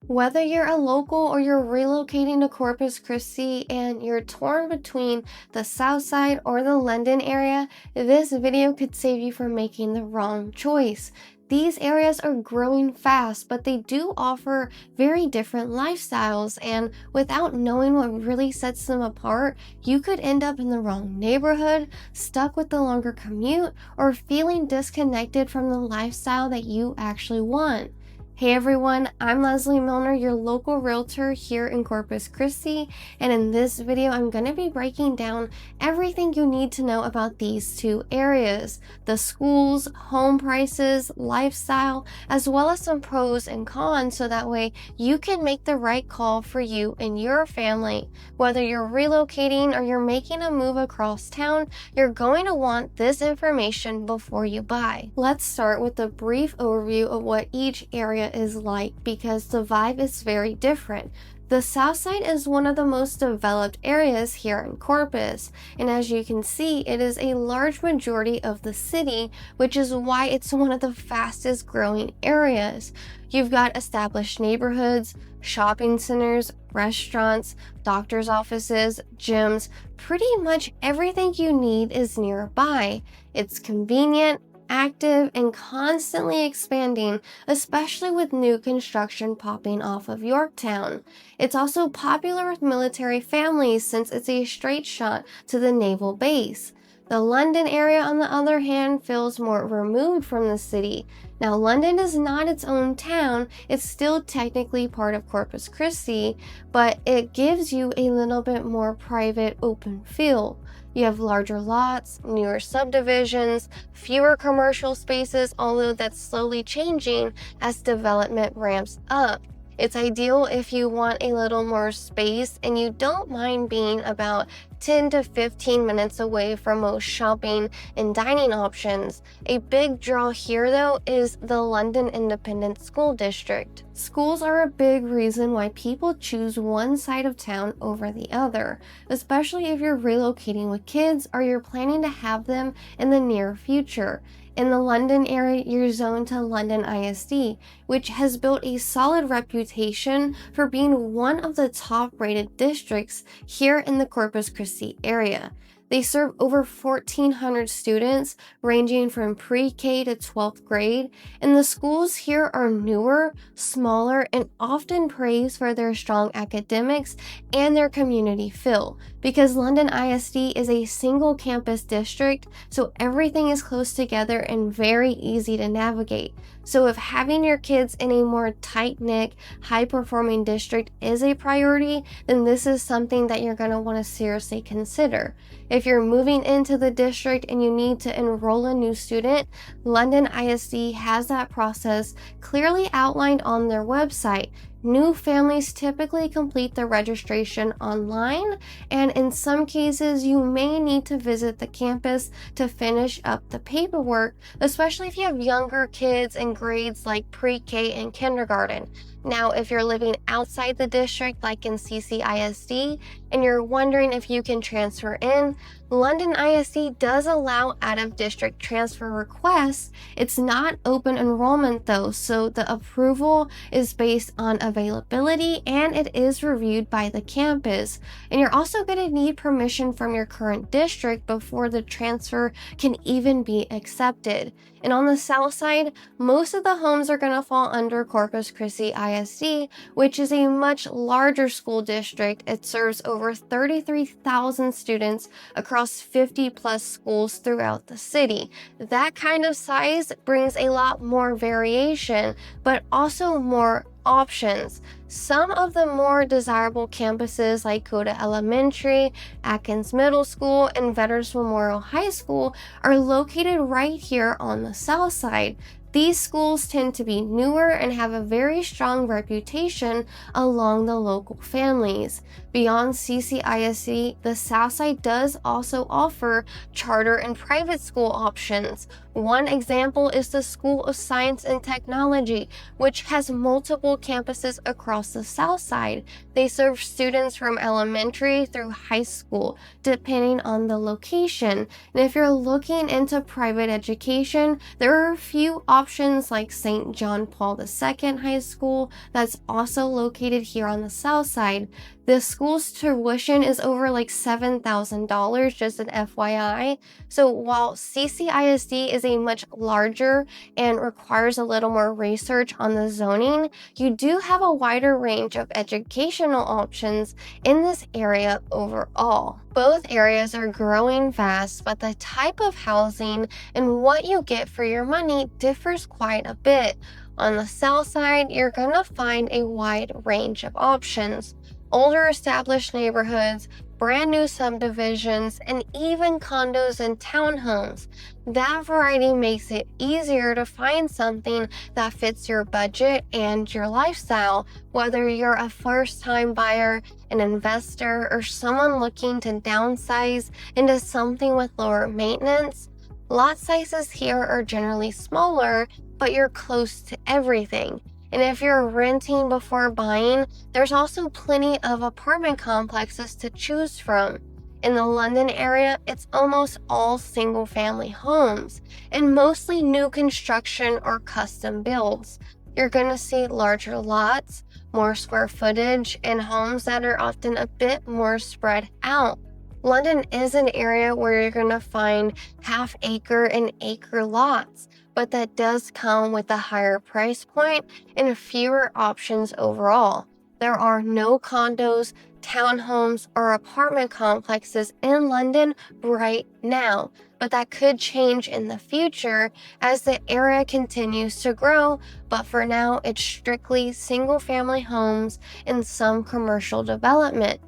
Whether you're a local or you're relocating to Corpus Christi and you're torn between the Southside or the London area, this video could save you from making the wrong choice. These areas are growing fast, but they do offer very different lifestyles, and without knowing what really sets them apart, you could end up in the wrong neighborhood, stuck with the longer commute, or feeling disconnected from the lifestyle that you actually want. Hey everyone, I'm Lezli Milner, your local realtor here in Corpus Christi, and in this video I'm going to be breaking down everything you need to know about these two areas: the schools, home prices, lifestyle, as well as some pros and cons, so that way you can make the right call for you and your family. Whether you're relocating or you're making a move across town, you're going to want this information before you buy. Let's start with a brief overview of what each area is like, because the vibe is very different. The Southside is one of the most developed areas here in Corpus, and as you can see, it is a large majority of the city, which is why it's one of the fastest growing areas. You've got established neighborhoods, shopping centers, restaurants, doctor's offices, gyms. Pretty much everything you need is nearby. It's convenient, active, and constantly expanding, especially with new construction popping off of Yorktown. It's also popular with military families since it's a straight shot to the naval base. The London area, on the other hand, feels more removed from the city. Now, London is not its own town, it's still technically part of Corpus Christi, but it gives you a little bit more private, open feel. You have larger lots, newer subdivisions, fewer commercial spaces, although that's slowly changing as development ramps up. It's ideal if you want a little more space and you don't mind being about 10 to 15 minutes away from most shopping and dining options. A big draw here, though, is the London Independent School District. Schools are a big reason why people choose one side of town over the other, especially if you're relocating with kids or you're planning to have them in the near future. In the London area, you're zoned to London ISD, which has built a solid reputation for being one of the top-rated districts here in the Corpus Christi area. They serve over 1,400 students, ranging from pre-K to 12th grade, and the schools here are newer, smaller, and often praised for their strong academics and their community feel. Because London ISD is a single campus district, so everything is close together and very easy to navigate. So if having your kids in a more tight-knit, high-performing district is a priority, then this is something that you're going to want to seriously consider. If you're moving into the district and you need to enroll a new student, London ISD has that process clearly outlined on their website. New families typically complete the registration online, and in some cases you may need to visit the campus to finish up the paperwork, especially if you have younger kids in grades like pre-K and kindergarten. Now, if you're living outside the district, like in CCISD, and you're wondering if you can transfer in, London ISD does allow out-of-district transfer requests. It's not open enrollment though, so the approval is based on availability and it is reviewed by the campus. And you're also going to need permission from your current district before the transfer can even be accepted. And on the south side, most of the homes are going to fall under Corpus Christi ISD, which is a much larger school district. It serves over 33,000 students across 50 plus schools throughout the city. That kind of size brings a lot more variation, but also more options. Some of the more desirable campuses like Coda Elementary, Atkins Middle School, and Veterans Memorial High School are located right here on the south side. These schools tend to be newer and have a very strong reputation along the local families. Beyond CCISD, the Southside does also offer charter and private school options. One example is the School of Science and Technology, which has multiple campuses across the South Side. They serve students from elementary through high school, depending on the location. And if you're looking into private education, there are a few options like St. John Paul II High School that's also located here on the South Side. The school's tuition is over like $7,000, just an FYI. So while CCISD is a much larger and requires a little more research on the zoning, you do have a wider range of educational options in this area overall. Both areas are growing fast, but the type of housing and what you get for your money differs quite a bit. On the South Side, you're going to find a wide range of options. Older established neighborhoods, brand new subdivisions, and even condos and townhomes. That variety makes it easier to find something that fits your budget and your lifestyle, whether you're a first-time buyer, an investor, or someone looking to downsize into something with lower maintenance. Lot sizes here are generally smaller, but you're close to everything. And if you're renting before buying, there's also plenty of apartment complexes to choose from. In the London area, it's almost all single-family homes, and mostly new construction or custom builds. You're going to see larger lots, more square footage, and homes that are often a bit more spread out. London is an area where you're going to find half-acre and acre lots, but that does come with a higher price point and fewer options overall. There are no condos, townhomes, or apartment complexes in London right now, but that could change in the future as the area continues to grow, but for now it's strictly single-family homes and some commercial development.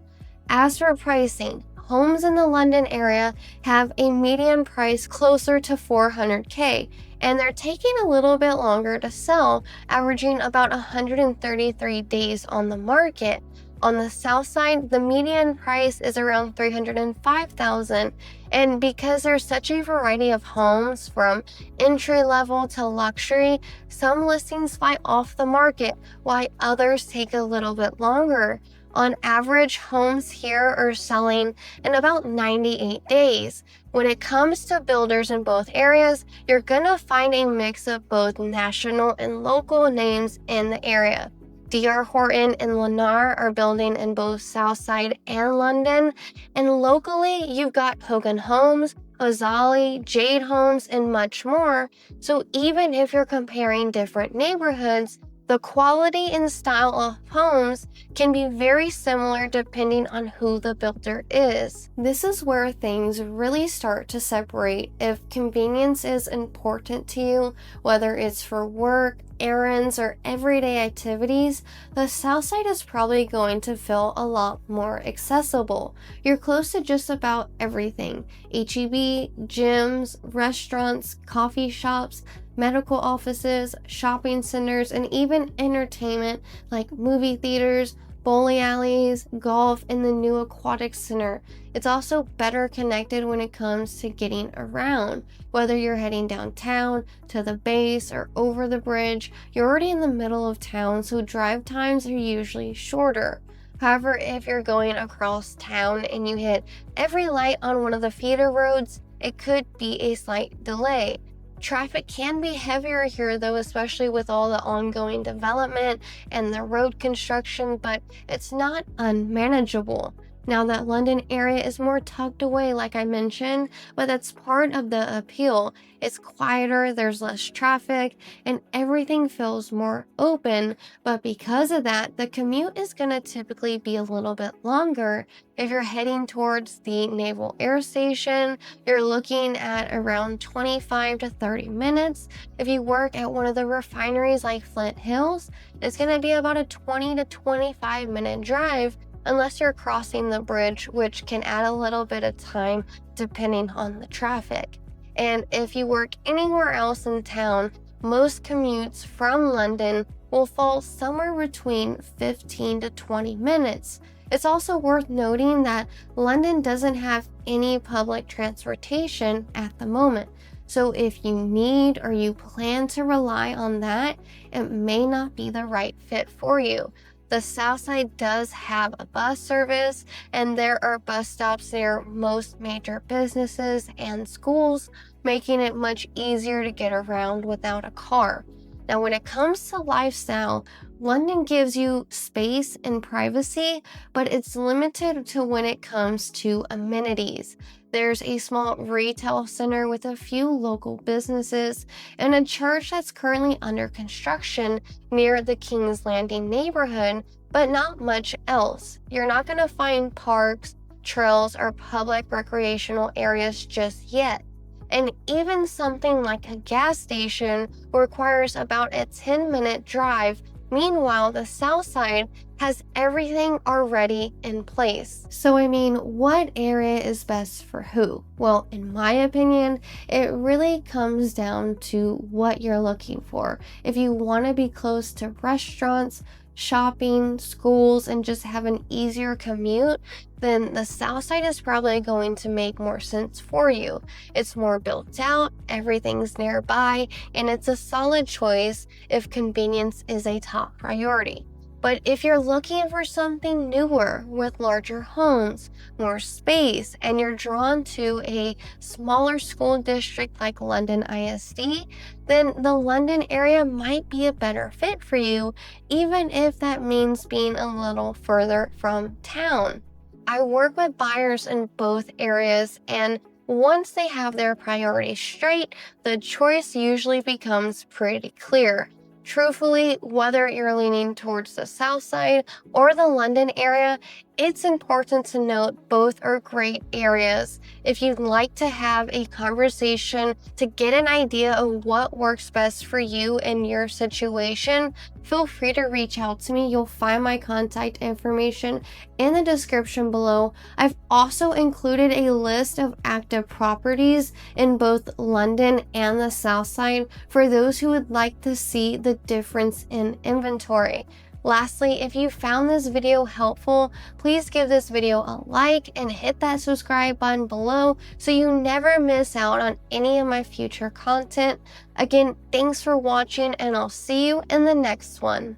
As for pricing, homes in the London area have a median price closer to $400K, and they're taking a little bit longer to sell, averaging about 133 days on the market. On the South Side, the median price is around $305,000, and because there's such a variety of homes from entry level to luxury, some listings fly off the market, while others take a little bit longer. On average, homes here are selling in about 98 days. When it comes to builders in both areas, you're gonna find a mix of both national and local names in the area. D.R. Horton and Milner are building in both Southside and London, and locally you've got Hogan Homes, Lezli, Jade Homes, and much more. So even if you're comparing different neighborhoods, the quality and style of homes can be very similar depending on who the builder is. This is where things really start to separate. If convenience is important to you, whether it's for work, errands, or everyday activities, the South Side is probably going to feel a lot more accessible. You're close to just about everything: H-E-B, gyms, restaurants, coffee shops, medical offices, shopping centers, and even entertainment like movie theaters, bowling alleys, golf, and the new aquatic center. It's also better connected when it comes to getting around. Whether you're heading downtown, to the base, or over the bridge, you're already in the middle of town, so drive times are usually shorter. However, if you're going across town and you hit every light on one of the feeder roads, it could be a slight delay. Traffic can be heavier here though, especially with all the ongoing development and the road construction, but it's not unmanageable. Now, that London area is more tucked away, like I mentioned, but that's part of the appeal. It's quieter, there's less traffic, and everything feels more open. But because of that, the commute is going to typically be a little bit longer. If you're heading towards the Naval Air Station, you're looking at around 25 to 30 minutes. If you work at one of the refineries like Flint Hills, it's going to be about a 20 to 25 minute drive, unless you're crossing the bridge, which can add a little bit of time depending on the traffic. And if you work anywhere else in town, most commutes from London will fall somewhere between 15 to 20 minutes. It's also worth noting that London doesn't have any public transportation at the moment. So if you need or you plan to rely on that, it may not be the right fit for you. The Southside does have a bus service, and there are bus stops near most major businesses and schools, making it much easier to get around without a car. Now, when it comes to lifestyle, London gives you space and privacy, but it's limited to when it comes to amenities. There's a small retail center with a few local businesses and a church that's currently under construction near the King's Landing neighborhood, but not much else. You're not going to find parks, trails, or public recreational areas just yet. And even something like a gas station requires about a 10-minute drive. Meanwhile, the Southside has everything already in place. So what area is best for who? Well, in my opinion, it really comes down to what you're looking for. If you want to be close to restaurants, shopping, schools, and just have an easier commute, then the Southside is probably going to make more sense for you. It's more built out, everything's nearby, and it's a solid choice if convenience is a top priority. But if you're looking for something newer with larger homes, more space, and you're drawn to a smaller school district like London ISD, then the London area might be a better fit for you, even if that means being a little further from town. I work with buyers in both areas, and once they have their priorities straight, the choice usually becomes pretty clear. Truthfully, whether you're leaning towards the Southside or the London area, it's important to note both are great areas. If you'd like to have a conversation to get an idea of what works best for you in your situation, feel free to reach out to me. You'll find my contact information in the description below. I've also included a list of active properties in both London and the Southside for those who would like to see the difference in inventory. Lastly, if you found this video helpful, please give this video a like and hit that subscribe button below so you never miss out on any of my future content. Again, thanks for watching, and I'll see you in the next one.